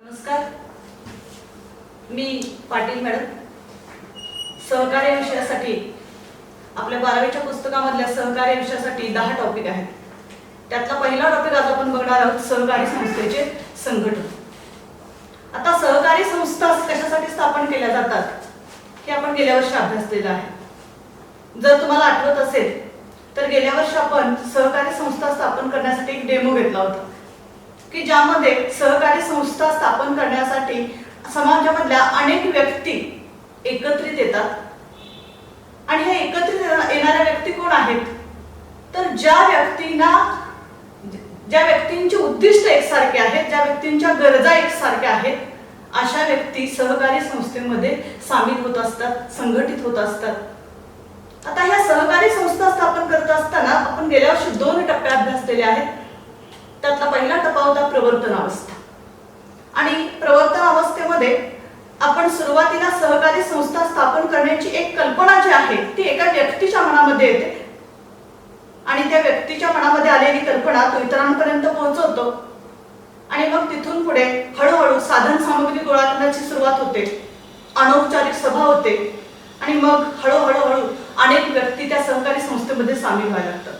नमस्कार, मी पाटील मॅडम. सहकार्य विषयासाठी आपल्या 12वीच्या पुस्तकामधल्या सहकार्य विषयासाठी 10 टॉपिक आहेत. त्यातला पहिला टॉपिक आज आपण बघणार आहोत, सहकारी संस्थेचे संघटन. आता सहकारी संस्था कशासाठी स्थापन केल्या जातात हे आपण गेल्या वर्षी अभ्यासलेलं आहे. जर तुम्हाला आठवत असेल तर गेल्या वर्षी आपण सहकारी संस्था स्थापन करण्यासाठी एक डेमो घेतला होता की ज्यामध्ये सहकारी संस्था स्थापन करण्यासाठी समाजामधल्या अनेक व्यक्ती एकत्रित येतात. आणि हे एकत्रित येणाऱ्या व्यक्ती कोण आहेत, तर ज्या व्यक्तींची उद्दिष्ट एकसारखे आहेत, ज्या व्यक्तींच्या गरजा एकसारख्या आहेत, अशा व्यक्ती सहकारी संस्थेमध्ये सामील होत असतात, संघटित होत असतात. आता ह्या सहकारी संस्था स्थापन करत असताना आपण गेल्या वर्षी 2 टप्पे अभ्यासलेले आहेत. त्यातला पहिला टप्पा होता प्रवर्तन अवस्था. आणि प्रवर्तन अवस्थेमध्ये आपण सुरुवातीला सहकारी संस्था स्थापन करण्याची एक कल्पना जी आहे ती एका व्यक्तीच्या मनामध्ये येते आणि त्या व्यक्तीच्या मनामध्ये आलेली कल्पना तो इतरांपर्यंत पोहोचवतो. आणि मग तिथून पुढे हळूहळू साधन सामग्री गोळा करण्याची सुरुवात होते, अनौपचारिक सभा होते आणि मग हळूहळू अनेक व्यक्ती त्या सहकारी संस्थेमध्ये सामील व्हायला लागतात.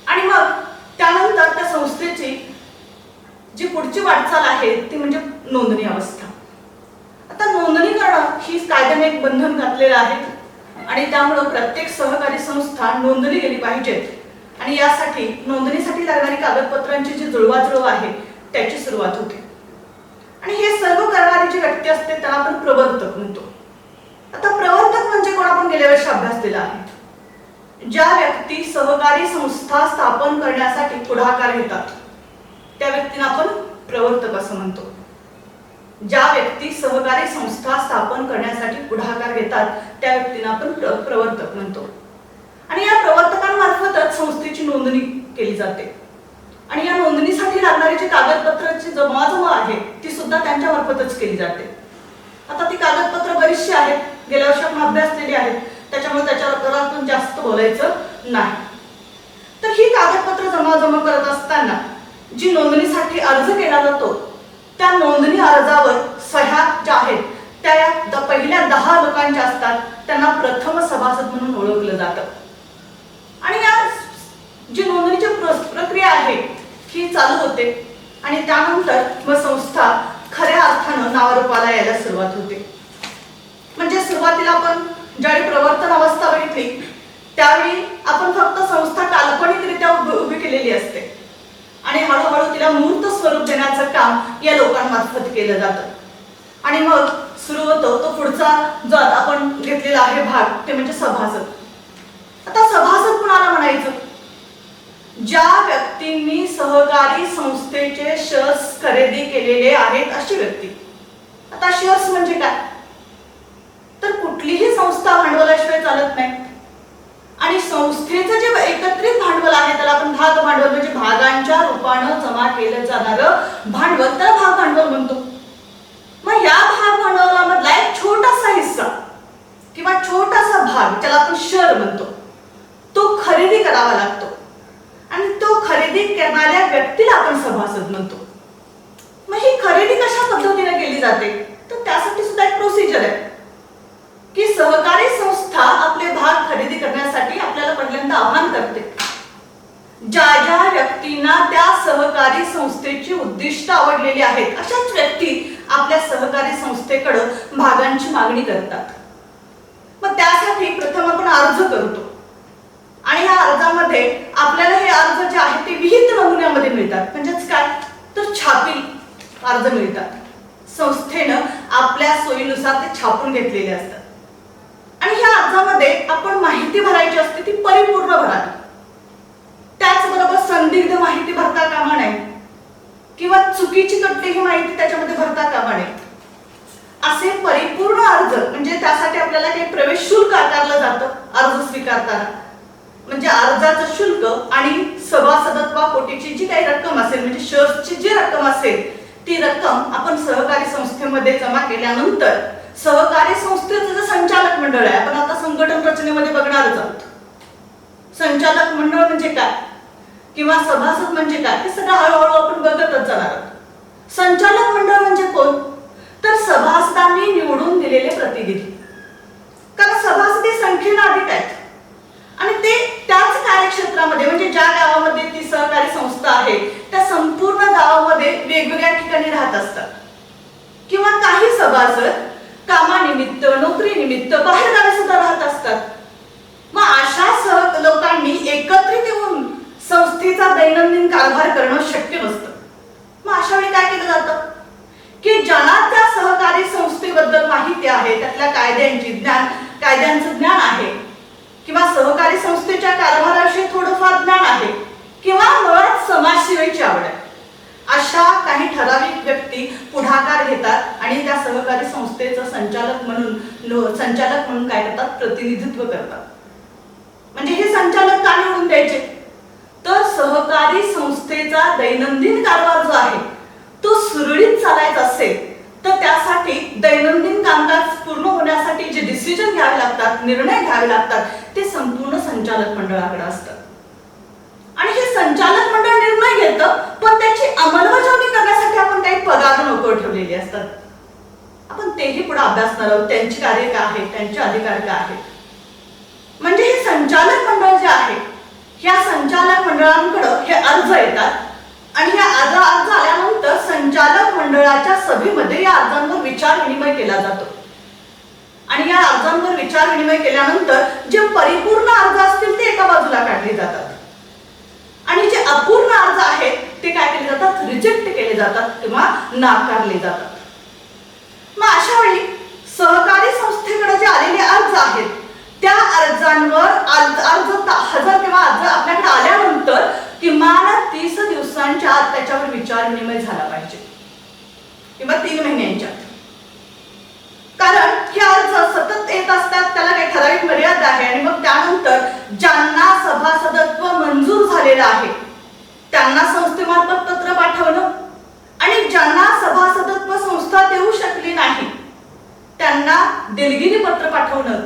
आणि मग त्यानंतर त्या संस्थेची जी पुढची वाटचाल आहे ती म्हणजे नोंदणी अवस्था. आता नोंदणी करणं ही कायद्याने एक बंधन घातलेलं आहे आणि त्यामुळे प्रत्येक सहकारी संस्था नोंदली गेली पाहिजे. आणि यासाठी नोंदणीसाठी लागणारी कागदपत्रांची जी जुळवाजुळव आहे त्याची सुरुवात होते. आणि हे सर्व करणारी जी व्यक्ती असते त्याला आपण प्रवर्तक म्हणतो. आता प्रवर्तक म्हणजे कोण, आपण गेल्या वर्षी अभ्यासलेला आहे. ज्या व्यक्ती सहकारी संस्था स्थापन करण्यासाठी पुढाकार घेतात त्या व्यक्तींना आपण प्रवर्तक असं म्हणतो. ज्या व्यक्ती सहकारी संस्था स्थापन करण्यासाठी पुढाकार घेतात त्या व्यक्तींना आपण प्रवर्तक म्हणतो. आणि या प्रवर्तकांमार्फतच संस्थेची नोंदणी केली जाते. आणि या नोंदणीसाठी लागणारी जी कागदपत्राची जमवाजमव आहे ती सुद्धा त्यांच्या मार्फतच केली जाते. आता ती कागदपत्र बरीचशी आहेत, गेल्या वर्षी आपण अभ्यासलेली आहेत, त्याच्यामुळे त्याच्यावर आपण जास्त बोलायचं नाही. तर ही कागदपत्र जमाजमा करत असताना जी नोंदणीसाठी अर्ज केला जातो त्या नोंदणी अर्जावर सह्या ज्या आहेत त्या पहिल्या 10 लोकांच्या असतात, त्यांना प्रथम सभासद म्हणून ओळखलं जातं. आणि या जी नोंदणीची प्रक्रिया आहे ही चालू होते आणि त्यानंतर मग संस्था खऱ्या अर्थानं नावारूपाला यायला सुरुवात होते. म्हणजे सुरुवातीला आपण ज्यावेळी प्रवर्तन अवस्था बघितली त्यावेळी आपण फक्त संस्था काल्पनिकरित्या उभी केलेली असते आणि हळूहळू तिला मूर्त स्वरूप देण्याचं काम या लोकांमार्फत केलं जातं. आणि मग सुरू होतो तो पुढचा जो आपण घेतलेला आहे भाग, ते म्हणजे सभासद. आता सभासद कुणाला म्हणायचं, ज्या व्यक्तींनी सहकारी संस्थेचे शेअर्स खरेदी केलेले आहेत अशी व्यक्ती. आता शेअर्स म्हणजे काय, तर कुठलीही संस्था भांडवलाशिवाय चालत नाही. आणि संस्थेचं जे एकत्रित भांडवल आहे त्याला आपण भाग भांडवल म्हणजे भागांच्या रूपानं जमा केलं जाणारं भांडवल त्याला भाग भांडवल म्हणतो. मग या भाग भांडवलामधला एक छोटासा हिस्सा किंवा छोटासा भाग ज्याला आपण शेअर म्हणतो तो खरेदी करावा लागतो आणि तो खरेदी करणाऱ्या व्यक्तीला आपण सभासद म्हणतो. मग ही खरेदी कशा पद्धतीने केली जाते, तर त्यासाठी सुद्धा एक प्रोसिजर आहे की सहकारी संस्था आपले भाग खरेदी करण्यासाठी आपल्याला पहिल्यांदा आवाहन करते. ज्या ज्या व्यक्तींना त्या सहकारी संस्थेची उद्दिष्ट आवडलेली आहेत अशाच व्यक्ती आपल्या सहकारी संस्थेकडे भागांची मागणी करतात. मग त्यासाठी प्रथम आपण अर्ज करतो आणि या अर्जामध्ये आपल्याला हे अर्ज जे आहेत ते विहित नमुन्यामध्ये मिळतात. म्हणजेच काय, तर छापील अर्ज मिळतात. संस्थेनं आपल्या सोयीनुसार ते छापून घेतलेले असतात. आणि ह्या अर्जामध्ये आपण माहिती भरायची असते ती परिपूर्ण भरावी. त्याचबरोबर संदिग्ध माहिती भरता कामा नये किंवा चुकीची कुठलीही माहिती त्याच्यामध्ये भरता कामा नये. असे परिपूर्ण अर्ज म्हणजे त्यासाठी आपल्याला काही प्रवेश शुल्क आकारलं जातं अर्ज स्वीकारताना. म्हणजे अर्जाचं शुल्क आणि सभासदत्वापोटीची जी काही रक्कम असेल म्हणजे शेअर्सची जी रक्कम असेल ती रक्कम आपण सहकारी संस्थेमध्ये जमा केल्यानंतर सहकारी संस्थेचं जे संचालक मंडळ आहे, आपण आता संघटन रचनेमध्ये बघणारच आहोत. संचालक मंडळ म्हणजे काय किंवा सभासद म्हणजे काय हे सगळं हळूहळू आपण बघतच जाणार आहोत. संचालक मंडळ म्हणजे कोण? तर सभासदांनी निवडून दिलेले प्रतिनिधी. कारण सभासदी संख्येने अधिक आहेत आणि ते त्याच कार्यक्षेत्रामध्ये म्हणजे ज्या गावामध्ये ती सहकारी संस्था आहे त्या संपूर्ण गावामध्ये वेगवेगळ्या ठिकाणी राहत असतात. किंवा काही सभासद कामानिमित्त, नोकरीनिमित्त बाहेरगावी सुद्धा राहत असतात. मग अशा लोकांनी एकत्रित येऊन संस्थेचा दैनंदिन कारभार करणं शक्य नसतं. मग अशा वेळी काय केलं जातं की ज्यांना त्या सहकारी संस्थेबद्दल माहिती आहे, त्यातल्या कायद्यांचं ज्ञान आहे किंवा सहकारी संस्थेच्या कारभाराविषयी थोडंफार ज्ञान आहे किंवा मुळात समाजसेवेची आवड आहे, अशा काही ठराविक व्यक्ती पुढाकार घेतात आणि त्या सहकारी संस्थेचं संचालक म्हणून काय करतात? प्रतिनिधित्व करतात. म्हणजे हे संचालक का निवडून द्यायचे? तर सहकारी संस्थेचा दैनंदिन कारभार जो आहे तो सुरळीत चालायचा असेल तर त्यासाठी दैनंदिन कामकाज पूर्ण होण्यासाठी जे डिसिजन घ्यावे लागतात, निर्णय घ्यावे लागतात, ते संपूर्ण संचालक मंडळाकडे असतात. आणि हे संचालक मंडळ निर्णय घेतं, पण त्याची अंमलबजावणी करण्यासाठी आपण काही पगार नोकर ठेवलेली असतात. आपण तेही पुढे अभ्यासणार आहोत, त्यांची कार्य काय आहेत, त्यांचे अधिकार काय आहेत. म्हणजे हे संचालक मंडळ जे आहे, ह्या संचालक मंडळांकडे हे अर्ज येतात आणि या अर्ज आल्यानंतर संचालक मंडळाच्या सभेमध्ये या अर्जांवर विचार विनिमय केला जातो. आणि या अर्जांवर विचार विनिमय केल्यानंतर जे परिपूर्ण अर्ज असतील ते एका बाजूला काढले जातात आणि जे अपूर्ण अर्ज आहेत ते काय केले जातात? रिजेक्ट केले जातात किंवा नाकारले जातात. मग अशा वेळी सहकारी संस्थेकडे जे आलेले अर्ज आहेत त्या अर्जांवर हजर किंवा अर्ज आपल्याकडे आल्यानंतर किमान 30 दिवसांच्या आत त्याच्यावर विचार विनिमय झाला पाहिजे किंवा 3 महिन्यांच्या. कारण हे अर्ज सतत येत असतात, त्याला काही ठराविक मर्यादा आहे आणि मग त्यानंतर ज्यांना सभासदत्व मंजूर झालेलं आहे त्यांना संस्थेमार्फत पत्र पाठवणं आणि ज्यांना सभासदत्व संस्था देऊ शकली नाही त्यांना दिलगिरी पत्र पाठवणं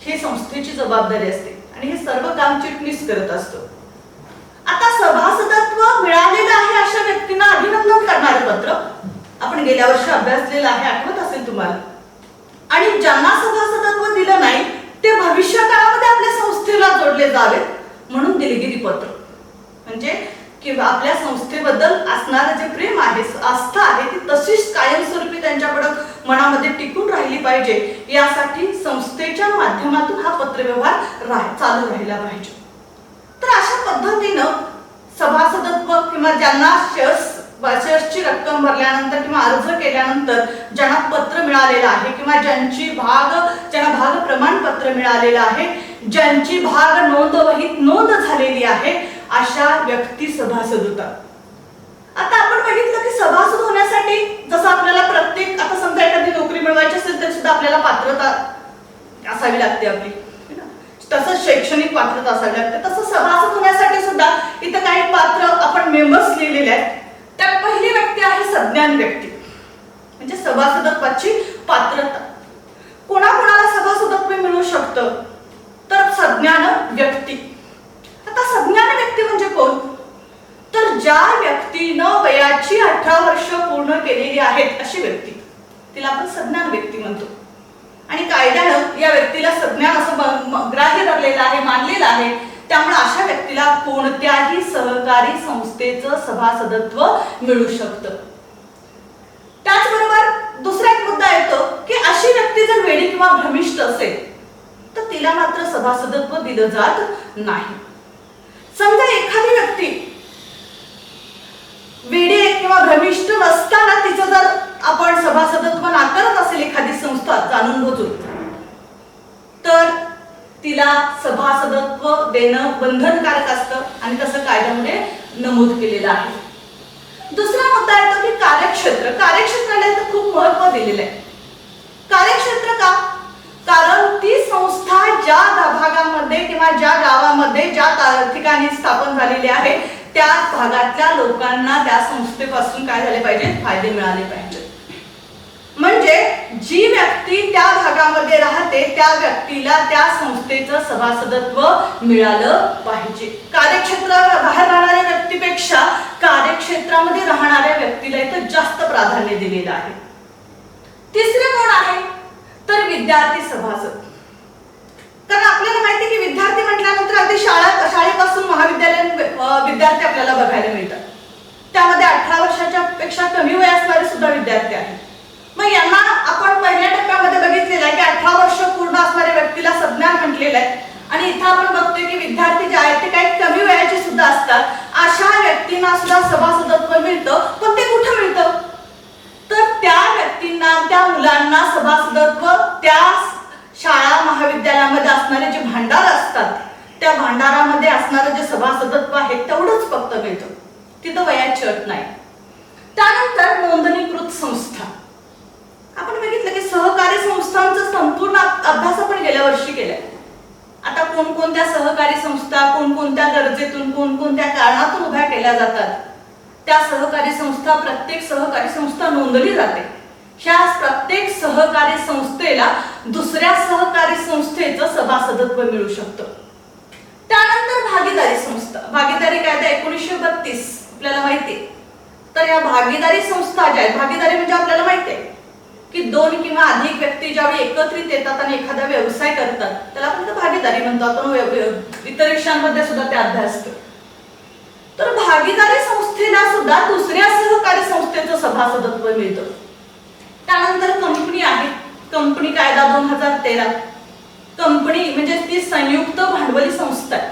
ही संस्थेची जबाबदारी असते आणि हे सर्व काम चिटणीस करत असतो. आता सभासदत्व मिळालेलं आहे अशा व्यक्तींना अभिनंदन करणारे पत्र आपण गेल्या वर्षी अभ्यासलेलं आहे, आठवत असेल तुम्हाला. आणि ज्यांना सभासदत्व दिलं नाही ते भविष्य काळामध्ये आपल्या संस्थेला जोडले जावेत म्हणून दिलगिरी पत्र. म्हणजे किंवा आपल्या संस्थेबद्दल असणारं जे प्रेम आहे, आस्था आहे, ती तशीच कायमस्वरूपी त्यांच्याकडे मनामध्ये टिकून राहिली पाहिजे यासाठी संस्थेच्या माध्यमातून हा पत्रव्यवहार चालू राहिला पाहिजे. तर अशा पद्धतीनं सभासदत्व किंवा ज्यांना शेअर्सची रक्कम भरल्यानंतर किंवा अर्ज केल्यानंतर ज्यांना पत्र मिळालेलं आहे किंवा ज्यांना भाग प्रमाणपत्र मिळालेलं आहे, ज्यांची भाग नोंदवहीत नोंद झालेली आहे अशा व्यक्ती सभासद होतात. आता आपण बघितलं की सभासद होण्यासाठी जसं आपल्याला आता समजा एखादी नोकरी मिळवायची असेल तर सुद्धा आपल्याला पात्रता असावी लागते आपली, तसंच शैक्षणिक पात्रता असावी लागते. तसं सभासद होण्यासाठी सुद्धा इथं काही पात्र आपण मेंबर्स लिहिलेले आहेत. त्यात पहिली व्यक्ती आहे सज्ञान व्यक्ती, म्हणजे सभासदत्वाची पात्रता. कोणाकोणाला सभासदत्व मिळू शकतं? तर सज्ञान व्यक्ती. आता सज्ञान व्यक्ती म्हणजे कोण? तर ज्या व्यक्तीनं वयाची 18 वर्ष पूर्ण केलेली आहेत अशी व्यक्ती, तिला आपण सज्ञान व्यक्ती म्हणतो. आणि कायद्यानं या व्यक्तीला सज्ञान असं ग्राह्य धरलेलं आहे, मानलेलं आहे. त्यामुळे अशा व्यक्तीला कोणत्याही सहकारी संस्थेचं सभासदत्व मिळू शकतं. त्याचबरोबर दुसरा एक मुद्दा येतो की अशी व्यक्ती जर वेडी किंवा भ्रमिष्ट असेल तर तिला मात्र सभासदत्व दिलं जात नाही. समजा एखादी व्यक्ती वेडी किंवा भ्रमिष्ट नसताना तिचं जर आपण सभासदत्व नाकारत असेल एखादी संस्था जाणून बुजून, तर तिला सभासदत्व देणं बंधनकारक असतं आणि तसं कायद्यामध्ये नमूद केलेलं आहे. दुसरा मुद्दा येतो की कार्यक्षेत्राला तर खूप महत्व दिलेलं आहे. कार्यक्षेत्र का? कारण ती संस्था ज्या भागामध्ये किंवा ज्या गावामध्ये ज्या ठिकाणी स्थापन झालेली आहे त्या भागातल्या लोकांना त्या संस्थेपासून काय झाले पाहिजे? फायदे मिळाले पाहिजे. म्हणजे जी व्यक्ती त्या भागामध्ये राहते त्या व्यक्तीला त्या संस्थेचं सभासदत्व मिळालं पाहिजे. कार्यक्षेत्राबाहेर राहणाऱ्या व्यक्तीपेक्षा कार्यक्षेत्रामध्ये राहणाऱ्या व्यक्तीला इथं जास्त प्राधान्य दिलेलं आहे. तिसरे कोण आहे तर विद्यार्थी सभासद. कारण आपल्याला माहिती की विद्यार्थी म्हटल्यानंतर अगदी शाळेपासून महाविद्यालयीन विद्यार्थी आपल्याला बघायला मिळतात. त्यामध्ये 18 वर्षाच्या पेक्षा कमी वय असणारे सुद्धा विद्यार्थी आहेत. मग यांना आपण पहिल्या टप्प्यामध्ये बघितलेलं आहे की 18 वर्ष पूर्ण असणाऱ्या व्यक्तीला सज्ञान म्हटलेलं आहे. आणि इथं आपण बघतोय की विद्यार्थी जे आहेत ते काही कमी वयाचे सुद्धा असतात. अशा व्यक्तींना सुद्धा सभासदत्व मिळतं. पण ते कुठं मिळतं तर त्या व्यक्तींना, त्या मुलांना सभासदत्व त्या शाळा महाविद्यालयामध्ये असणारे जे भांडार असतात त्या भांडारामध्ये असणारे जे सभासदत्व आहे तेवढंच फक्त मिळतं. तिथं वयाची अट नाही. त्यानंतर नोंदणीकृत संस्था. आपण बघितलं की सहकारी संस्थांचा संपूर्ण अभ्यास आपण गेल्या वर्षी केलाय. आता कोणकोणत्या सहकारी संस्था कोणकोणत्या गरजेतून कोणकोणत्या कारणातून उभ्या केल्या जातात. त्या सहकारी संस्था, प्रत्येक सहकारी संस्था नोंदली जाते. ह्या प्रत्येक सहकारी संस्थेला दुसऱ्या सहकारी संस्थेचं सभासदत्व मिळू शकतं. त्यानंतर भागीदारी संस्था. भागीदारी कायदा 1932 आपल्याला माहिती आहे. तर या भागीदारी संस्था ज्या आहेत, भागीदारी म्हणजे आपल्याला माहिती आहे की 2 किंवा अधिक व्यक्ती ज्यावेळी एकत्रित येतात आणि एखादा व्यवसाय करतात त्याला आपण भागीदारी म्हणतो. आपण इतर विषयांमध्ये सुद्धा ते अभ्यासतो. तर भागीदारी संस्थेला सुद्धा दुसऱ्या सहकारी संस्थेचं सभासदत्व मिळतं. त्यानंतर कंपनी आहे. कंपनी कायदा 2013. कंपनी म्हणजे ती संयुक्त भांडवली संस्था आहे.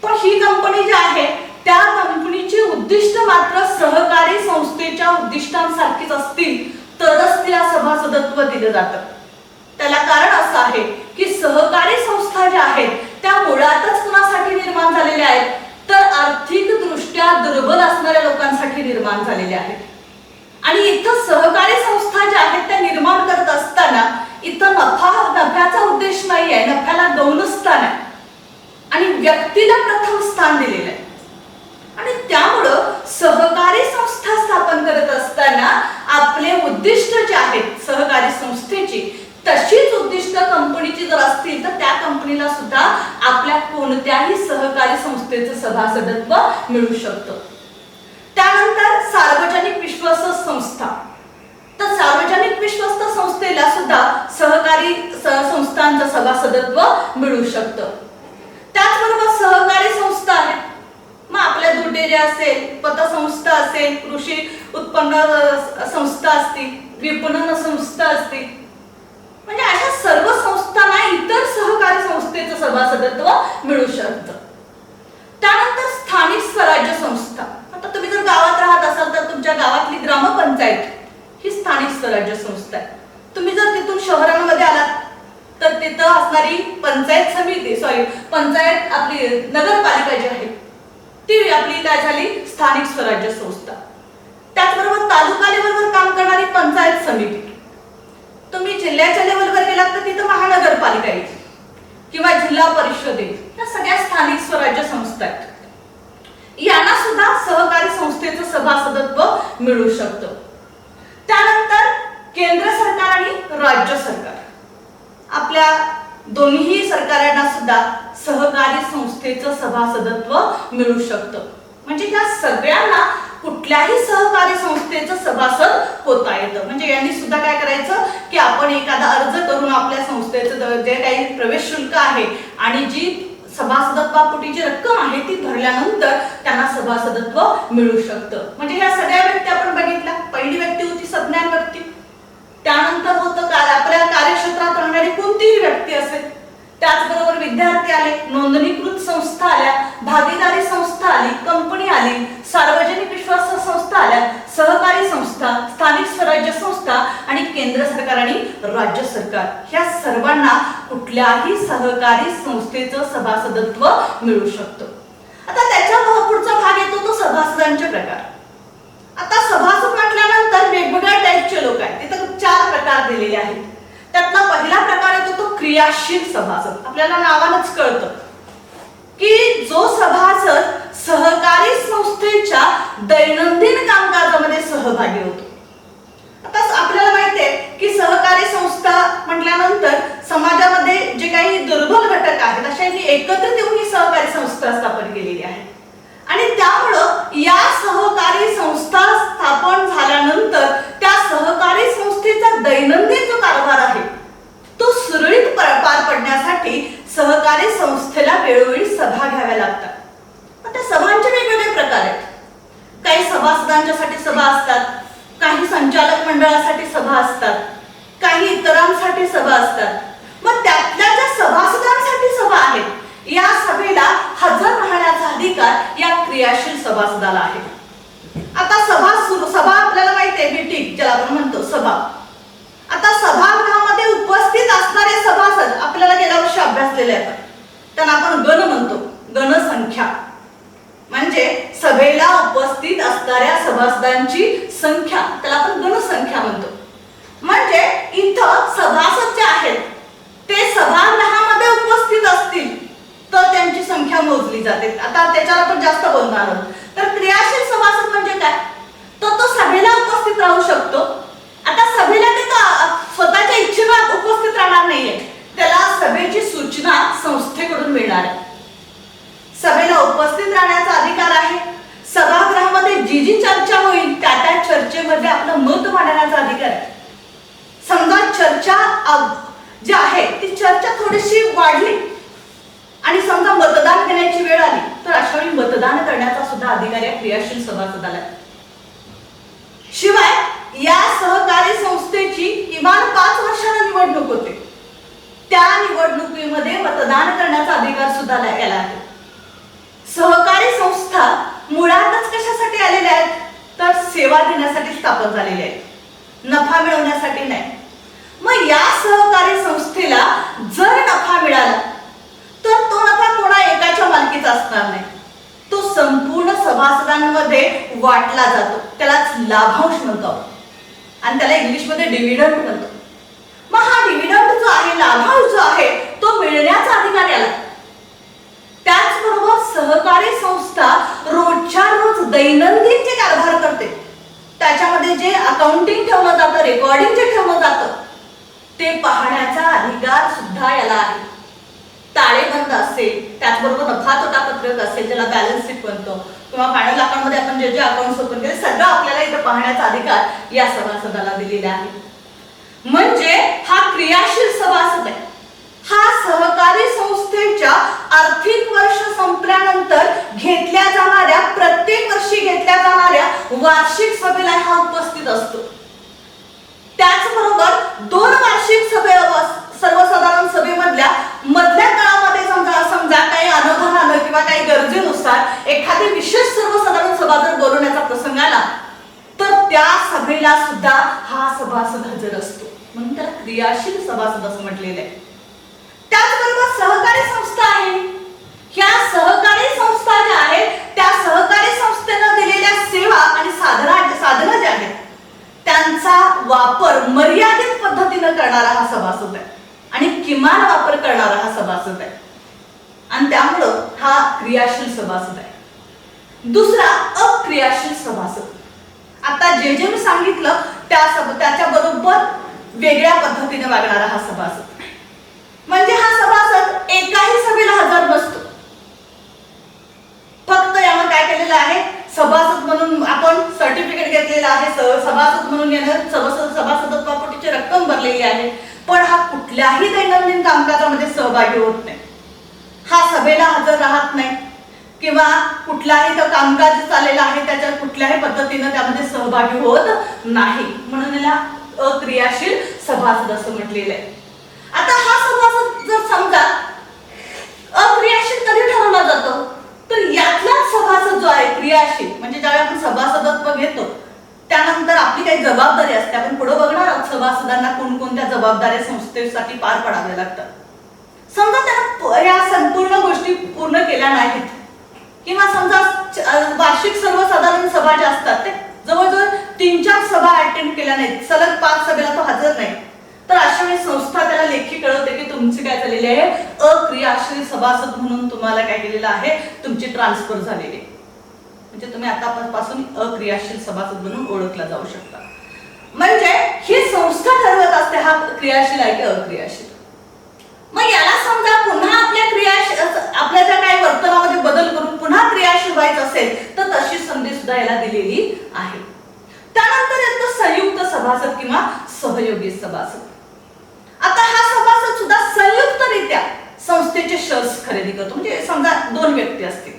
पण ही कंपनी जी आहे त्या कंपनीची उद्दिष्ट मात्र सहकारी संस्थेच्या उद्दिष्टांसारखीच असतील तरच तिला सभासदत्व दिलं जातं. त्याला कारण असं आहे की सहकारी संस्था ज्या आहेत त्या मुळातच कुणासाठी निर्माण झालेल्या आहेत तर आर्थिक दृष्ट्या दुर्बल असणाऱ्या लोकांसाठी निर्माण झालेल्या आहेत. आणि इथं सहकारी संस्था ज्या आहेत त्या निर्माण करत असताना इथं नफ्याचा उद्देश नाही आहे, नफ्याला गौणस्थान आहे आणि व्यक्तीला प्रथम स्थान दिलेलं आहे. आणि त्यामुळं सहकारी संस्था स्थापन करत असताना आपले उद्दिष्ट जे आहेत सहकारी संस्थेची तशीच उद्दिष्ट कंपनीची जर असतील तर त्या कंपनीला सुद्धा आपल्या कोणत्याही सहकारी संस्थेचं सभासदत्व मिळू शकतं. त्यानंतर सार्वजनिक विश्वास संस्था. तर सार्वजनिक विश्वस्त संस्थेला सुद्धा सहकारी संस्थांचं सभासदत्व मिळू शकतं. त्याचबरोबर सहकारी संस्था आहेत. मग आपल्या दूध डेअरी असेल, पतसंस्था असेल, कृषी उत्पन्न संस्था असतील, विपणन संस्था असतील, म्हणजे अशा सर्व संस्थांना इतर सहकारी संस्थेचं सभासदत्व मिळू शकतं. त्यानंतर स्थानिक स्वराज्य संस्था. आता तुम्ही जर गावात राहत असाल तर तुमच्या गावातली ग्रामपंचायत ही स्थानिक स्वराज्य संस्था आहे. तुम्ही जर तिथून शहरांमध्ये आलात तर तिथं असणारी पंचायत समिती पंचायत आपली नगरपालिका जी आहे ती आपली काय झाली स्थानिक स्वराज्य संस्था. त्याचबरोबर तालुका लेवलवर काम करणारी पंचायत समिती. तुम्ही जिल्ह्याच्या लेवलवर गेलात तर तिथं महानगरपालिका येईल किंवा जिल्हा परिषद येईल. या सगळ्या स्थानिक स्वराज्य संस्था आहेत. यांना सुद्धा सहकारी संस्थेचं सभासदत्व मिळू शकतं. त्यानंतर केंद्र सरकार आणि राज्य सरकार. आपल्या दोन्ही सरकारांना सुद्धा सहकारी संस्थेचं सभासदत्व मिळू शकतं. म्हणजे या सगळ्यांना कुठल्याही सहकारी संस्थेचं सभासद होता येतं. म्हणजे यांनी सुद्धा काय करायचं की आपण एखादा अर्ज करून आपल्या संस्थेचं जे काही प्रवेश शुल्क आहे आणि जी सभासदत्वापोटी जी रक्कम आहे ती भरल्यानंतर त्यांना सभासदत्व मिळू शकतं. म्हणजे ह्या सगळ्या व्यक्ती आपण बघितल्या. पहिली व्यक्ती होती सज्ञान व्यक्ती. त्यानंतर होतं आपल्या कार्यक्षेत्रात राहणारी कोणतीही व्यक्ती असेल. त्याचबरोबर विद्यार्थी आले, नोंदणीकृत संस्था आल्या, भागीदारी संस्था आली, कंपनी आली, सार्वजनिक विश्वास संस्था आल्या, सहकारी संस्था, स्थानिक स्वराज्य संस्था आणि केंद्र सरकार आणि राज्य सरकार. ह्या सर्वांना कुठल्याही सहकारी संस्थेचं सभासदत्व मिळू शकतं. आता त्याच्या पुढचा भाग येतो तो सभासदांचे प्रकार. आता सभासद म्हटल्यानंतर वेगवेगळ्या टाईपचे लोक आहेत. तिथं 4 प्रकार दिलेले आहेत. त्यातला पहिला प्रकार येतो तो क्रियाशील सभासद. आपल्याला नावानच कळतं की जो सभासद सहकारी संस्थेच्या दैनंदिन कामकाजामध्ये सहभागी होतो. आता आपल्याला माहिती आहे की सहकारी संस्था म्हटल्यानंतर समाजामध्ये जे काही दुर्बल घटक आहेत अशांनी एकत्रित येऊन ही सहकारी संस्था स्थापन केलेली आहे. आणि त्यामुळं या सहकारी संस्था स्थापन वेळोवेळी सभा घ्याव्या लागतात. पण त्या सभांचे वेगवेगळे प्रकार आहेत. काही सभासदांच्यासाठी सभा असतात, काही संचालक मंडळासाठी सभा असतात, काही इतरांसाठी सभा असतात. मग त्यातल्या ज्या सभासदांसाठी सभा आहेत, या सभेला हजर राहण्याचा अधिकार या क्रियाशील सभासदाला आहे. आता सभा आपल्याला माहिती आहे, मीटिंग ज्याला आपण म्हणतो सभा. आता सभागृहामध्ये उपस्थित असणारे सभासद आपल्याला गेल्या वर्षी अभ्यासलेले आहेत. त्यांना आपण गण म्हणतो, गणसंख्या. म्हणजे सभेला उपस्थित असणाऱ्या सभासदांची संख्या, त्याला आपण गणसंख्या म्हणतो. म्हणजे इथं सभासद जे आहेत ते सभागृहामध्ये उपस्थित असतील तर त्यांची संख्या मोजली जाते. आता त्याच्यावर आपण जास्त बोलणार आहोत. तर क्रियाशील सभासद म्हणजे काय, तर तो सभेला उपस्थित राहू शकतो. आता सभेला ते स्वतःच्या इच्छेने उपस्थित राहणार नाहीये, त्याला सभेची सूचना संस्थेकडून मिळणार आहे. सभेला उपस्थित राहण्याचा अधिकार आहे. सभागृहामध्ये जी जी चर्चा होईल त्या त्या चर्चेमध्ये आपलं मत मांडण्याचा अधिकार आहे. समजा चर्चा जी आहे ती चर्चा थोडीशी वाढली आणि समजा मतदान घेण्याची वेळ आली तर अशा वेळी मतदान करण्याचा सुद्धा अधिकार या क्रियाशील सभासदाला आहे. शिवाय या सहकारी संस्थेची किमान 5 वर्षांना निवडणूक होते. त्या निवडणुकीमध्ये मतदान करण्याचा अधिकार सुद्धा याला आहे. सहकारी संस्था मुळातच कशासाठी आलेल्या आहेत, तर सेवा देण्यासाठी स्थापन झालेल्या आहेत, नफा मिळवण्यासाठी नाही. मग या सहकारी संस्थेला जर नफा मिळाला तर तो नफा कोणा एकाच्या मालकीचा असणार नाही, तो संपूर्ण सभासदांमध्ये वाटला जातो. त्यालाच लाभांश म्हणतो आणि त्याला इंग्लिशमध्ये डिव्हिडंड म्हणतो. मग हा डिव्हिडंड जो आहे, लाभांश जो आहे, तो मिळण्याचा अधिकार याला. त्याचबरोबर सहकारी संस्था रोजच्या रोज दैनंदिन जे कारभार करते त्याच्यामध्ये जे अकाउंटिंग ठेवलं जातं, रेकॉर्डिंग जे ठेवलं जातं ते पाहण्याचा अधिकार सुद्धा याला आहे. ताळेबंद असेल, त्याचबरोबर नफा तोटा पत्रक असेल ज्याला बॅलन्स शीट म्हणतो, किंवा फायनल अकाउंटमध्ये आपण जे जे अकाउंट्स ओपन केले सगळं आपल्याला इथं पाहण्याचा अधिकार या सभासदाला दिलेला आहे. म्हणजे हा क्रियाशील सभासद आहे. हा सहकारी संस्थेच्या आर्थिक वर्ष संपल्यानंतर घेतल्या जाणाऱ्या, प्रत्येक वर्षी घेतल्या जाणाऱ्या वार्षिक सभेला हा उपस्थित असतो. त्याचबरोबर 2 वार्षिक सर्वसाधारण सभेमधल्या काळामध्ये समजा काही अनुदान आलं किंवा काही गरजेनुसार एखादी विशेष सर्वसाधारण सभा जर बोलवण्याचा प्रसंग आला तर त्या सभेला सुद्धा हा सभासद हजर असतो. म्हणून त्याला क्रियाशील सभासद असं म्हटलेलं आहे. त्याचबरोबर सहकारी संस्था आहे. ह्या सहकारी संस्था ज्या आहेत त्या सहकारी संस्थेनं दिलेल्या सेवा आणि साधनं जे आहेत त्यांचा वापर मर्यादित पद्धतीने करणारा हा सभासद आहे आणि किमान वापर करणारा हा सभासद आहे आणि त्यामुळं हा क्रियाशील सभासद आहे. दुसरा अक्रियाशील सभासद. आता जे जे मी सांगितलं त्याच्या बरोबर वेगळ्या पद्धतीने वागणारा हा सभासद. म्हणजे हा सभासद एकाही सभेला हजर नसतो. फक्त यावर काय केलेलं आहे, सभासद म्हणून आपण सर्टिफिकेट घेतलेलं आहे, सभासद म्हणून यानं सभासदत्वापोटीची रक्कम भरलेली आहे, पण हा कुठल्याही दैनंदिन कामकाजामध्ये सहभागी होत नाही. हा सभेला हजर राहत नाही किंवा कुठलाही तो कामकाज चाललेला आहे त्याच्या कुठल्याही पद्धतीने त्यामध्ये सहभागी होत नाही. म्हणून याला अक्रियाशील सभासद असं म्हटलेलं आहे. आता हा सभासद जर समजा अक्रियाशील कधी ठरवला जातो तर यातलाच सभासद जो आहे क्रियाशील, म्हणजे ज्यावेळी आपण सभासदत्व घेतो त्यानंतर आपली काही जबाबदारी असते. आपण पुढे बघणार आहोत सभासदांना कोणकोणत्या जबाबदाऱ्या संस्थेसाठी पार पाडाव्या लागतात. समजा त्यांना या संपूर्ण गोष्टी पूर्ण केल्या नाहीत किंवा समजा वार्षिक सर्वसाधारण सभा ज्या असतात ते जवळजवळ 3-4 सभा अटेंड केल्या नाहीत, सलग 5 सभेला तो हजर नाही, तर अशा वेळी संस्था त्याला लेखी कळवते की तुमची काय झालेली आहे, अक्रियाशील सभासद म्हणून तुम्हाला काय केलेलं आहे, तुमची ट्रान्सफर झालेली आहे. म्हणजे तुम्ही आतापासून अक्रियाशील सभासद म्हणून ओळखला जाऊ शकता. म्हणजे ही संस्था ठरवत असते हा क्रियाशील आहे की अक्रियाशील. मग याला समजा पुन्हा आपल्या ज्या काही वर्तनामध्ये बदल करून पुन्हा क्रियाशील व्हायचं असेल तर तशी संधी सुद्धा याला दिलेली आहे. त्यानंतर येतो संयुक्त सभासद किंवा सहयोगी सभासद. आता हा सभासद सुद्धा संयुक्तरित्या संस्थेचे शेअर्स खरेदी करतो. म्हणजे समजा 2 व्यक्ती असतील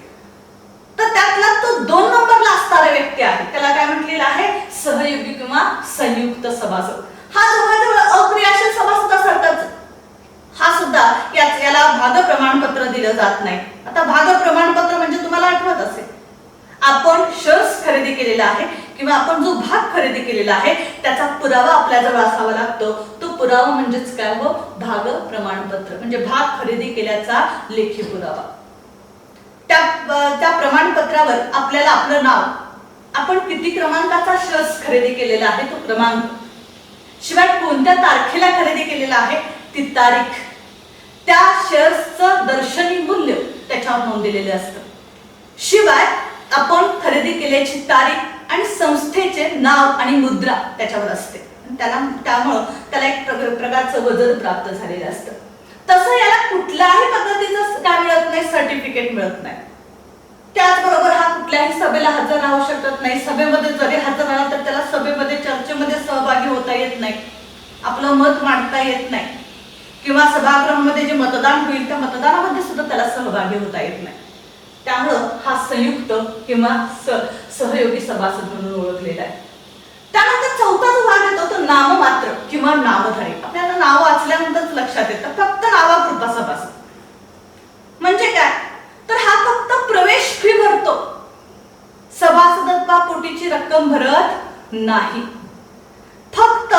तर त्यातला तो 2 नंबरला असणारा व्यक्ती आहे त्याला काय म्हटलेलं आहे, सहयोगी किंवा संयुक्त सभासद. हा जवळजवळ अक्रियाशील सभासदासारखाच. हा सुद्धा याला भाग प्रमाणपत्र दिलं जात नाही. आता भाग प्रमाणपत्र म्हणजे तुम्हाला आठवत असेल, आपण शेअर्स खरेदी केलेला आहे किंवा आपण जो भाग खरेदी केलेला आहे त्याचा पुरावा आपल्याजवळ असावा लागतो. तो पुरावा म्हणजेच काय हो, भाग प्रमाणपत्र. म्हणजे भाग खरेदी केल्याचा लेखी पुरावा. त्या प्रमाणपत्रावर आपल्याला आपलं नाव, आपण किती क्रमांकाचा शेअर्स खरेदी केलेला आहे तो क्रमांक, शिवाय कोणत्या तारखेला खरेदी केलेला आहे ती तारीख, त्या शेअर्सचं दर्शनी मूल्य त्याच्यावर नोंदलेलं असतं. शिवाय आपण खरेदी केल्याची तारीख आणि संस्थेचे नाव आणि मुद्रा त्याच्यावर असते. त्यामुळं त्याला एक प्रकारचं वजन प्राप्त झालेलं असतं. तसं याला कुठल्याही पद्धतीचं काय मिळत नाही, सर्टिफिकेट मिळत नाही. त्याचबरोबर हा कुठल्याही सभेला हजर राहू शकत नाही. सभेमध्ये जरी हजर राहिला तर त्याला सभेमध्ये चर्चेमध्ये सहभागी होता येत नाही, आपलं मत मांडता येत नाही, किंवा सभागृहामध्ये जे मतदान होईल त्या मतदानामध्ये सुद्धा त्याला सहभागी होता येत नाही. त्यामुळं हा संयुक्त किंवा सहयोगी सभासद म्हणून ओळखलेला आहे. त्यानंतर चौथा जो भाग येतो तो नाममात्र किंवा नामधारी. आपल्याला नाव वाचल्यानंतरच लक्षात येतं फक्त नावापुरता सभासद. म्हणजे काय, तर हा फक्त प्रवेश फी भरतो, सभासदत्वापोटीची रक्कम भरत नाही. फक्त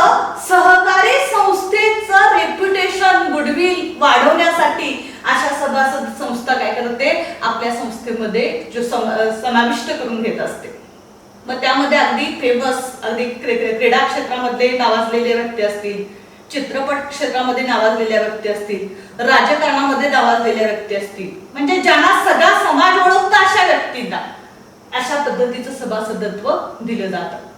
सहकारी संस्थेचं रेप्युटेशन, गुडविल वाढवण्यासाठी अशा सभासद संस्था काय करते, आपल्या संस्थेमध्ये जो समाविष्ट करून घेत असते. मग त्यामध्ये अगदी फेमस, अगदी क्रीडा क्षेत्रामध्ये नावाजलेले व्यक्ती असतील, चित्रपट क्षेत्रामध्ये नावाजलेल्या व्यक्ती असतील, राजकारणामध्ये नावाजलेल्या व्यक्ती असतील, म्हणजे ज्यांना सगळा समाज ओळखतो अशा व्यक्तींना अशा पद्धतीचं सभासदत्व दिलं जातं.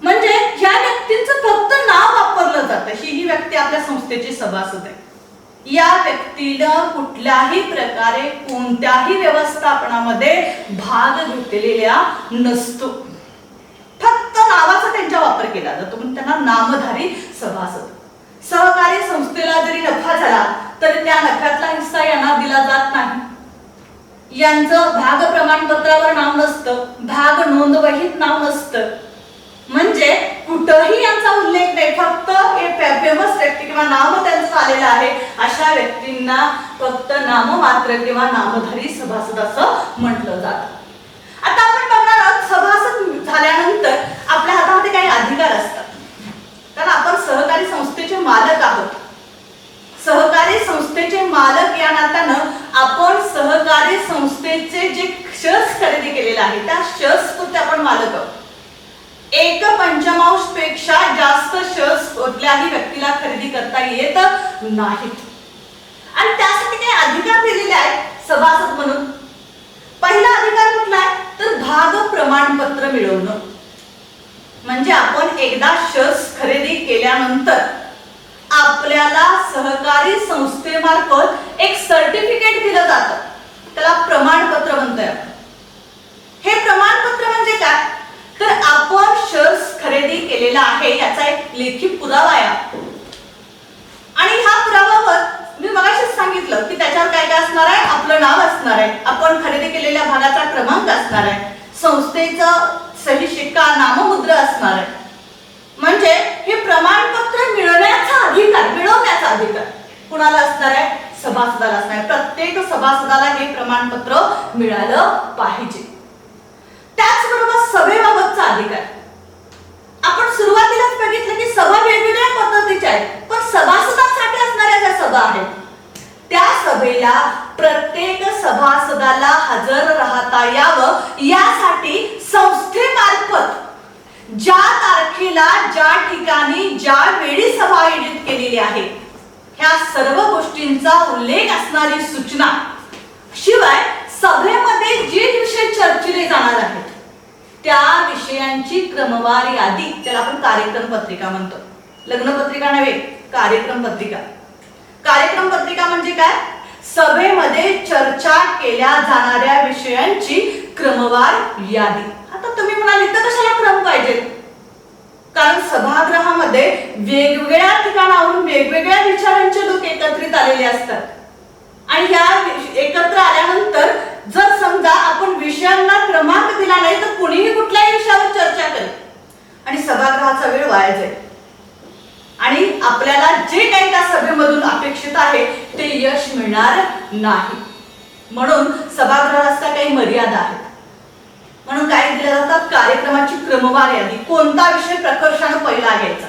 म्हणजे ह्या व्यक्तींचं फक्त नाव वापरलं जातं, ही व्यक्ती आपल्या संस्थेची सभासद आहे. या व्यक्तीला कुठल्याही प्रकारे कोणत्याही व्यवस्थापनामध्ये भाग घेतलेला नसतो. फक्त नावाचा त्यांचा वापर केला जातो, म्हणून त्यांना नामधारी सभासद. सहकारी संस्थेला जरी नफा झाला तर त्या नफ्यातला हिस्सा यांना दिला जात नाही. यांचं भाग प्रमाणपत्रावर नाव नसतं, भाग नोंदवहीत नाव नसतं. म्हणजे कुठंही यांचा उल्लेख नाही. फक्त फेमस व्यक्ती किंवा नाम त्यांचं आलेलं आहे अशा व्यक्तींना फक्त नाममात्र किंवा नामधारी सभासद असं म्हटलं जातं. आता आपण बघणार आहोत सभासद झाल्यानंतर आपल्या हातामध्ये काही अधिकार असतात, कारण आपण सहकारी संस्थेचे मालक आहोत. सहकारी संस्थेचे मालक या नात्यानं आपण सहकारी संस्थेचे जे शेअर्स खरेदी केलेले आहे त्या शेअर्स पुरते आपण मालक आहोत. 1/5 पेक्षा जास्त शेअर्स कुठल्याही व्यक्तीला खरेदी करता येत नाहीत. आणि त्यासाठी काही अधिकार दिलेले आहेत सभासद म्हणून. पहिला अधिकार कुठला आहे, तर भाग प्रमाणपत्र मिळवणं. म्हणजे आपण एकदा शेअर्स खरेदी केल्यानंतर आपल्याला सहकारी संस्थेमार्फत एक सर्टिफिकेट दिलं जातं, त्याला प्रमाणपत्र म्हणतोय आपण. हे प्रमाणपत्र म्हणजे काय, तर आपण शेअर्स खरेदी केलेला आहे याचा एक लेखी पुरावा आहे. आणि ह्या पुराव्यावर मी मगाशीच सांगितलं की त्याच्यावर काय काय असणार आहे, आपलं नाव असणार आहे, आपण खरेदी केलेल्या भागाचा क्रमांक असणार आहे, संस्थेचं सही शिक्का नाममुद्रा असणार आहे. म्हणजे हे प्रमाणपत्र मिळवण्याचा अधिकार कुणाला असणार आहे, सभासदाला असणार आहे. प्रत्येक सभासदाला हे प्रमाणपत्र मिळालं पाहिजे. त्याचबरोबर सभेबाबतचा अधिकार. आपण सुरुवातीलाच बघितलं की सभा वेगवेगळ्या पद्धतीच्या आहेत, पण सभासदांसाठी असणाऱ्या ज्या सभा आहेत त्या सभेला प्रत्येक सभासदाला हजर राहता यावं यासाठी संस्थेमार्फत ज्या तारखेला, ज्या ठिकाणी, ज्या वेळी सभा आयोजित केलेली आहे ह्या सर्व गोष्टींचा उल्लेख असणारी सूचना, शिवाय सभेमध्ये जे विषय चर्चिले जाणार आहेत त्या विषयांची क्रमवार यादी, त्याला आपण कार्यक्रम पत्रिका म्हणतो. लग्न पत्रिका नव्हे, कार्यक्रम पत्रिका. कार्यक्रम पत्रिका म्हणजे काय, सभेमध्ये चर्चा केल्या जाणाऱ्या विषयांची क्रमवार यादी. आता तुम्ही म्हणाल इथं कशाला क्रम पाहिजे, कारण सभागृहामध्ये वेगवेगळ्या ठिकाणाहून वेगवेगळ्या विचारांचे लोक एकत्रित आलेले असतात आणि ह्या एकत्र आल्यानंतर जर समजा आपण विषयांना क्रमांक दिला नाही तर कुणीही कुठल्याही विषयावर चर्चा करेल आणि सभागृहाचा वेळ वाया जाईल आणि आपल्याला जे काही त्या सभेमधून अपेक्षित आहे ते यश मिळणार नाही. म्हणून सभागृहाला काही मर्यादा आहेत. म्हणून काय दिल्या जातात, कार्यक्रमाची क्रमवार यादी, कोणता विषय प्रकर्षाने पहिला घ्यायचा,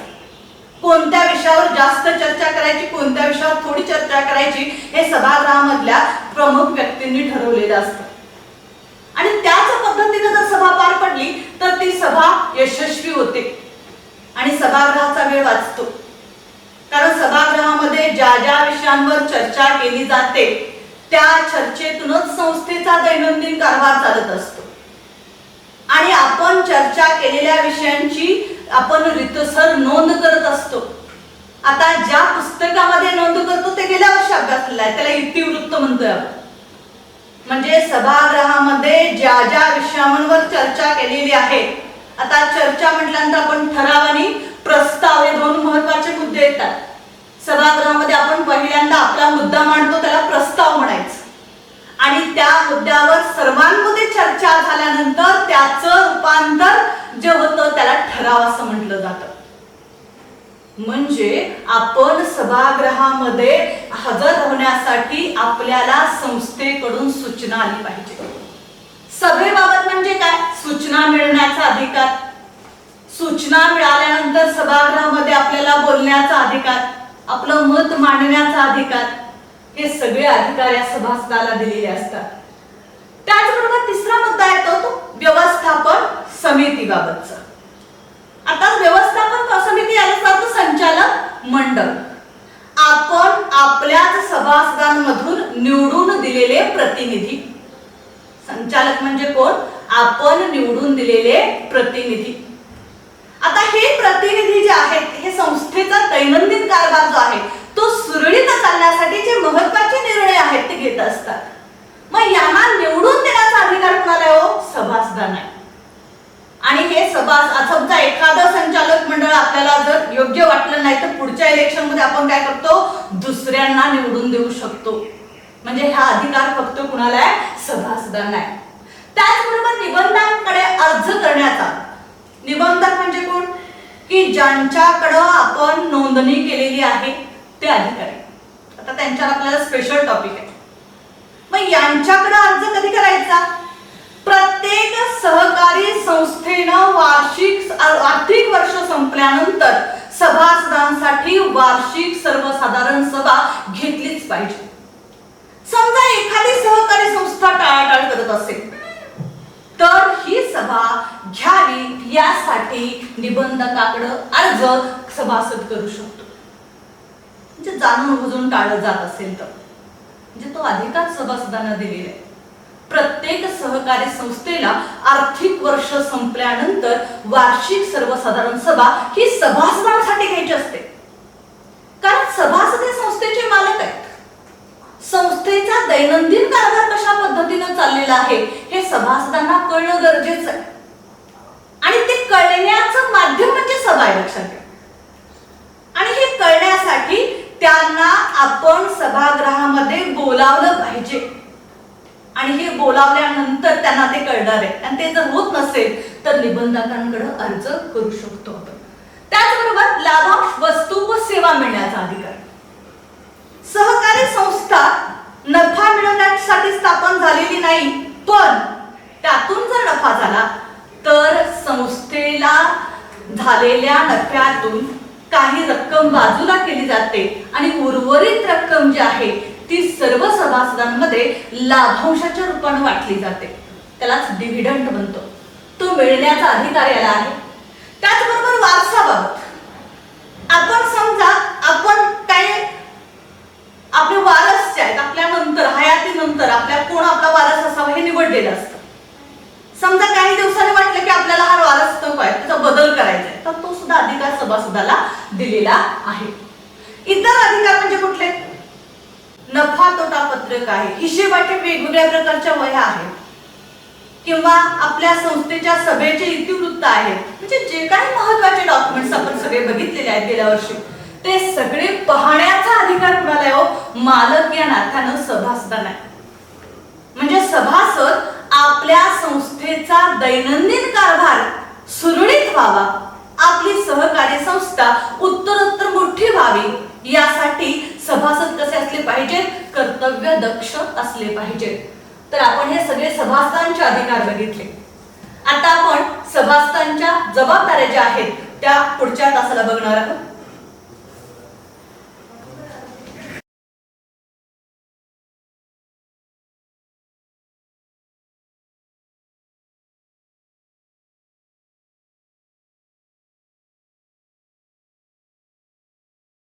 कोणत्या विषयावर जास्त चर्चा करायची, कोणत्या विषयावर थोडी चर्चा करायची, हे सभागृहामधल्या प्रमुख व्यक्तींनी ठरवलेलं असतं. आणि त्याच पद्धतीने जर सभा पार पडली तर ती सभा यशस्वी होते आणि सभागृहाचा वेळ वाचतो. कारण सभागृहामध्ये ज्या ज्या विषयांवर चर्चा केली जाते त्या चर्चेतूनच संस्थेचा दैनंदिन कारभार चालत असतो आणि आपण चर्चा केलेल्या विषयांची आपण रितसर नोंद करत असतो. आता ज्या पुस्तकामध्ये नोंद करतो ते गेल्या वर्षी अभ्यासलेलं आहे, त्याला इतिवृत्त म्हणतोय आपण. म्हणजे सभागृहामध्ये ज्या ज्या विषयांवर चर्चा केलेली आहे, आता चर्चा म्हटल्यानंतर आपण ठराव आणि प्रस्ताव हे दोन महत्त्वाचे मुद्दे येतात. सभागृहामध्ये आपण पहिल्यांदा आपला मुद्दा मांडतो त्याला प्रस्ताव म्हणायचं आणि त्या मुद्द्यावर सर्वांमध्ये चर्चा झाल्यानंतर त्याचं रूपांतर जे होतं त्याला ठराव असं म्हटलं जातं. म्हणजे आपण सभागृहामध्ये हजर होण्यासाठी आपल्याला संस्थेकडून सूचना आली पाहिजे. सभेबाबत म्हणजे काय, सूचना मिळण्याचा अधिकार, सूचना मिळाल्यानंतर सभागृहामध्ये आपल्याला बोलण्याचा अधिकार, आपलं मत मांडण्याचा अधिकार, हे सगळे अधिकार या सभासदाला दिलेले असतात. त्याचबरोबर तिसरा मुद्दा येतो तो व्यवस्थापन समितीबाबतचा. आता व्यवस्थापन समिती याचा अर्थ संचालक मंडळ. आपण आपल्याच सभासदांमधून निवडून दिलेले प्रतिनिधी. संचालक म्हणजे कोण, आपण निवडून दिलेले प्रतिनिधी. आता हे प्रतिनिधी जे आहेत हे संस्थेचा दैनंदिन कारभार जो आहे तो सुरळीत चालण्यासाठी जे महत्त्वाचे निर्णय आहेत ते घेत असतात. मग यांना निवडून देण्याचा अधिकार कोणाला आहे, सभासदांना. आणि हे समजा एखादं संचालक मंडळ आपल्याला जर योग्य वाटलं नाही तर पुढच्या इलेक्शन मध्ये आपण काय करतो, दुसऱ्यांना निवडून देऊ शकतो. म्हणजे हा अधिकार फक्त कुणाला आहे, सभासदांना आहे. त्याचबरोबर निबंधकांकडे अर्ज करण्याचा, निबंधक म्हणजे कोण, की ज्यांच्याकडे आपण नोंदणी केलेली आहे ते अधिकारी. आता त्यांच्यावर आपल्याला स्पेशल टॉपिक आहे. मग यांच्याकडे अर्ज कधी करायचा, प्रत्येक सहकारी संस्थेनं वार्षिक आर्थिक वर्ष संपल्यानंतर सभासदांसाठी वार्षिक सर्वसाधारण सभा घेतलीच पाहिजे. समजा एखादी सहकारी संस्था टाळाटाळ करत असेल तर ही सभा घ्यावी यासाठी निबंधकाकडे अर्ज सभासद करू शकतो. म्हणजे जाणून बुजून टाळलं जात असेल तर म्हणजे तो अधिकार सभासदांना दिलेला आहे. प्रत्येक सहकारी संस्थेला आर्थिक वर्ष संपल्यानंतर वार्षिक सर्वसाधारण सभा ही सभासदांसाठी घ्यायची असते. कारण सभासद हे संस्थेचे मालक आहेत. संस्थेचा दैनंदिन कारभार कशा पद्धतीने चाललेला आहे हे सभासदांना कळणं गरजेचं आहे आणि ते कळण्याचं माध्यम म्हणजे सभा आहे, लक्षात घ्या. आणि हे कळण्यासाठी त्यांना आपण सभागृहामध्ये बोलावलं पाहिजे आणि हे बोलावल्यानंतर त्यांना ते कळणार आहे. आणि ते जर होत नसेल तर निबंधकांकडे अर्ज करू शकतो आपण. त्याचबरोबर लाभांश वस्तू व सेवा मिळण्याचा अधिकार. सहकारी संस्था नफा मिळवण्यासाठी स्थापन झालेली नाही, पण त्यातून जर नफा झाला तर संस्थेला झालेल्या नफ्यातून काही रक्कम बाजूला केली जाते आणि उर्वरित रक्कम जी आहे ती सर्व सभासदांमध्ये लाभांशाच्या रूपाने वाटली जाते. त्यालाच डिव्हिडंड म्हणतो. तो मिळण्याचा अधिकार याला आहे. त्याचबरोबर वारसाबाबत आपण समजा आपण काय आपले वारस जे आहेत आपल्या नंतर हयातीनंतर आपल्या कोण आपला वारस असावा हे निवडलेलं असतं. समजा काही दिवसांनी वाटलं की आपल्याला हा वारस नको आहे, त्याचा बदल करायचा आहे, तर तो सुद्धा अधिकार सभासदाला दिलेला आहे. इतर अधिकार म्हणजे कुठले, नफा तोटा पत्रक आहे, हिशेबाच्या वेगवेगळ्या प्रकारच्या वह्या आहेत किंवा आपल्या संस्थेच्या सभेचे इतिवृत्त आहेत. म्हणजे जे काही महत्त्वाचे डॉक्युमेंट्स आपण सगळे बघितलेले आहेत गेल्या वर्षी ते सगळे पाहण्याचा अधिकार कुणाला आहे हो? मालक या नात्यानं सभासदांना आहे. म्हणजे सभासद आपल्या संस्थेचा दैनंदिन कारभार सुरळीत व्हावा, आपली सहकारी संस्था उत्तरोत्तर मोठी व्हावी यासाठी सभासद कसे असले पाहिजेत? कर्तव्य दक्ष असले पाहिजेत. तर आपण हे सगळे सभासदांचे अधिकार बघितले. आता आपण सभासदांच्या जबाबदाऱ्या ज्या आहेत त्या पुढच्या तासाला बघणार आहोत.